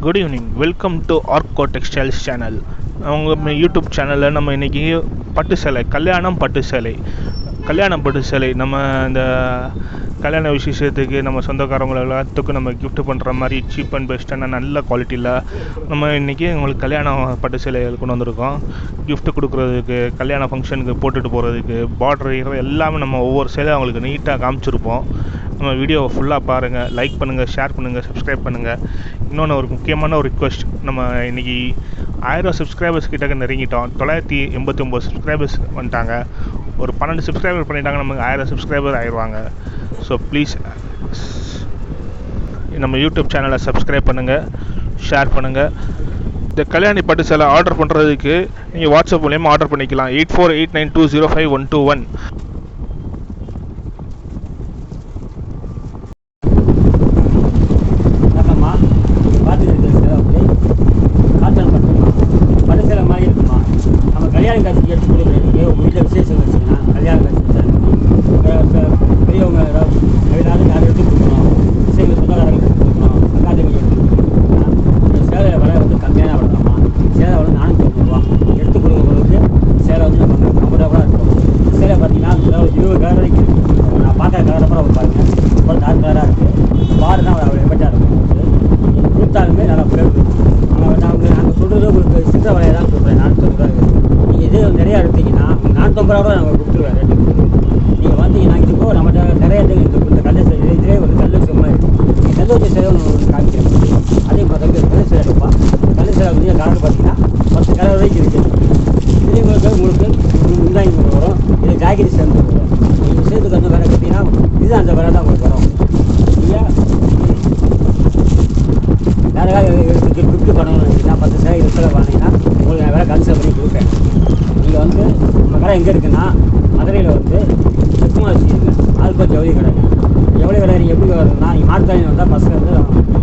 Good evening. Welcome to Argo textiles channel. அவங்க YouTube சேனலில் நம்ம இன்றைக்கி பட்டு சேலை, கல்யாண பட்டு சேலை நம்ம இந்த கல்யாண விசேஷத்துக்கு நம்ம சொந்தக்காரங்களை எல்லாத்துக்கும் நம்ம கிஃப்ட் பண்ணுற மாதிரி சீப் அண்ட் பெஸ்ட்டான நல்ல குவாலிட்டியில் நம்ம இன்றைக்கி உங்களுக்கு கல்யாண பட்டு சேலைகள் கொண்டு வந்திருக்கோம். கிஃப்ட் கொடுக்குறதுக்கு, கல்யாண ஃபங்க்ஷனுக்கு போட்டுட்டு போகிறதுக்கு, பார்டர் எல்லாமே நம்ம ஒவ்வொரு சேலையும் அவங்களுக்கு நீட்டாக காமிச்சிருப்போம். நம்ம வீடியோவை ஃபுல்லாக பாருங்கள், லைக் பண்ணுங்கள், ஷேர் பண்ணுங்கள், சப்ஸ்கிரைப் பண்ணுங்கள். இன்னொன்று ஒரு முக்கியமான ஒரு ரிக்வெஸ்ட், நம்ம இன்றைக்கி 1000 சப்ஸ்கிரைபர்ஸ் கிட்டக்க நெருங்கிட்டோம். 989 சப்ஸ்கிரைபர்ஸ் வந்துட்டாங்க. ஒரு 12 சப்ஸ்கிரைபர் பண்ணிட்டாங்க, நமக்கு 1000 சப்ஸ்கிரைபர் ஆயிடுவாங்க. ஸோ ப்ளீஸ் நம்ம யூடியூப் சேனலை சப்ஸ்கிரைப் பண்ணுங்கள், ஷேர் பண்ணுங்கள். இந்த கல்யாணி பட்டு சேலை ஆர்டர் பண்ணுறதுக்கு நீங்கள் வாட்ஸ்அப் மூலியமாக ஆர்டர் பண்ணிக்கலாம். 8489205121. கல்யாண காட்சிக்கு எடுத்து கொடுக்குறதுக்கு உங்கள் வீட்டில் விசேஷம் வச்சுங்கன்னா கல்யாண காட்சி பெரியவங்க யாரும் எடுத்து கொடுக்கணும், விஷயங்கள் சொந்தக்காரங்களுக்கு எடுத்து கொடுக்கணும், அக்காதங்களுக்கு எடுத்து கொடுக்கணும்னா இந்த சேலை விலை வந்து கம்மியான விலை தான்மா. சேலை வந்து 450 ரூபா எடுத்து கொடுக்குறவங்களுக்கு சேலை வந்து நம்ம 50 ரூபா இருக்கும். சேலை பார்த்தீங்கன்னா 20 கலர் வரைக்கும் இருக்குது. நான் பார்க்குற கலரை கூட பாருங்கள், ரொம்ப டார்க் கலராக இருக்குது. பாருன்னா அவ்வளோ எஃபெக்டாக இருக்கும். நீங்கள் கொடுத்தாலுமே நல்லா பிறகு நாங்கள் சொல்கிறது உங்களுக்கு சித்திர விலையை தான் சொல்கிறேன். 450 ரூபா இருக்குது. நீங்கள் இதே நிறையா எடுத்தீங்கன்னா 450 ரூபா நாங்கள் கொடுத்துருவேன் ரேட்டு. நீங்கள் வந்தீங்கன்னா இதுக்கோ நம்மகிட்ட நிறைய இந்த கல் இதே ஒரு கல் செம்மா இருக்குது. நீங்கள் கல் வச்ச சேவை ஒன்று காமிக்கிறேன். அதே மாதிரி கல் சேவை எடுப்பா. கல் சேவை வந்து கலர் பார்த்தீங்கன்னா 10 கலர் வரைக்கும் இருக்குது. இதுலேயும் உங்களுக்கு முந்தாங்கி வரும், இது ஜாக்கெட் சேர்ந்து வரும். நீங்கள் சேர்த்துக்கு வந்து வேலை கட்டிங்கன்னா இது அந்த வேலை தான் உங்களுக்கு வரும். நீங்கள் வேறு எடுத்து கிஃப்ட் பண்ணணும்னு நினச்சிங்கன்னா 10 சேவை எடுத்து வாங்கினீங்கன்னா உங்களுக்கு நான் வேலை கன்சல்ட் பண்ணி கொடுப்பேன். நீங்கள் வந்து நம்ம கடை எங்கே இருக்குன்னா மதுரையில் வந்து சுத்தமாக இருக்குங்க. ஆல்பா ஜவுளி கடைங்க. எவ்வளோ விலை நீங்கள் எப்படி வருதுன்னா நீங்கள் மாட்டுத்தாணி வந்தால் பஸ்ஸில் வந்து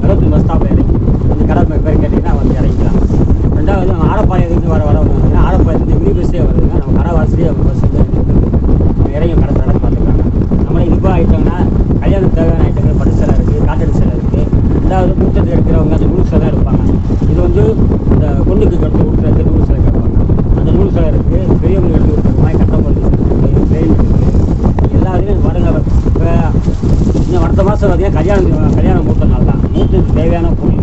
23 பஸ் ஸ்டாப்பில் இறங்கி இந்த கடை பேர் கேட்டிங்கன்னா வந்து இறங்கிக்கலாம். ரெண்டாவது நம்ம ஆடப்பாளையத்துக்கு வர வந்தீங்கன்னா ஆடப்பாளையத்துக்கு மினி பஸ்ஸே வருதுங்க. நம்ம கடை வாசலே அவங்க பஸ் வந்து இறங்கி கடை பார்த்துக்கலாம். நம்மளே இதுப்பாக ஐட்டம்னா கல்யாணத்துக்கு தேவையான ஐட்டங்கள் பட்டு சேலை இருக்குது, காட்டன் சேலை இருக்குது. ரெண்டாவது மூட்டத்தை எடுக்கிறவங்க அந்த நூல் சேலை எடுப்பாங்க. இது வந்து இந்த பொண்ணுக்கு எடுத்து கொடுக்குறது நூல் சேலை கேட்பாங்க. அந்த நூல் சேலை இருக்குது. பெரியவங்க எடுத்து கொடுக்குற மாதிரி கட்டப்பொருள் இருக்குது, பெயின் இருக்குது. எல்லா இதுலையும் வருங்க. இப்போ இன்னும் அடுத்த மாதம் பார்த்தீங்கன்னா கல்யாணம் மூத்த நாள் தான். மூட்டத்துக்கு தேவையான பொருள்